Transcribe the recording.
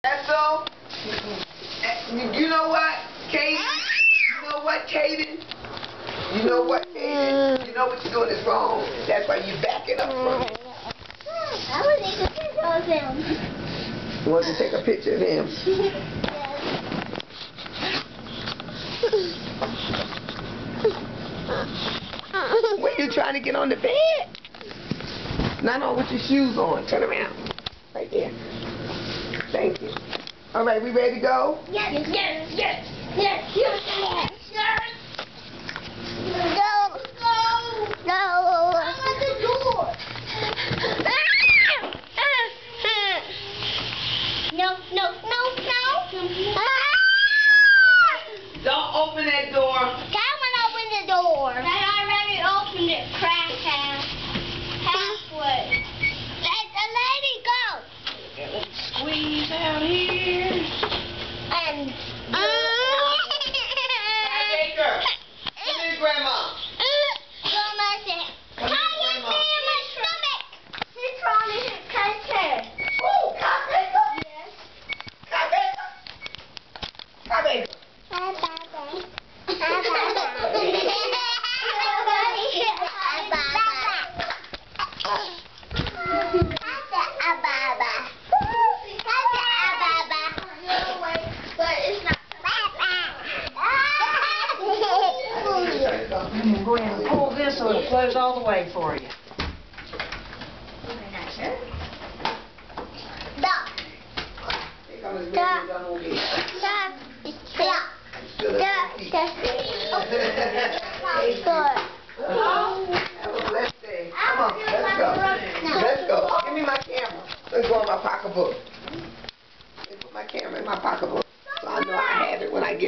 That's all. You know what, Kaden? You know what, Kaden? You know what, Kaden? You know what you're doing is wrong. That's why you backing up from it. I want to take a picture of him. You want to take a picture of him? Where you trying to get on the bed? Not on with your shoes on. Turn around. Right there. Thank you. All right, we ready to go? Yes, yes, yes, yes, yes, yes, yes. No, no, no. I'm at the door. No, no, no, no. Don't open that door. Someone open the door. I already opened it, crackhead. Halfway. Let the lady go. Squeeze out here. And Baker, come here, Grandma. Grandma said, "How you in my stomach?" He's trying to hit crackhead. Oh, Baker. Yes. Baker. Go ahead and pull this so it'll close all the way for you. Have a blessed day. Come on, let's go. Let's go. Give me my camera. Let's go in my pocketbook. Let me put my camera in my pocketbook so I know I have it when I get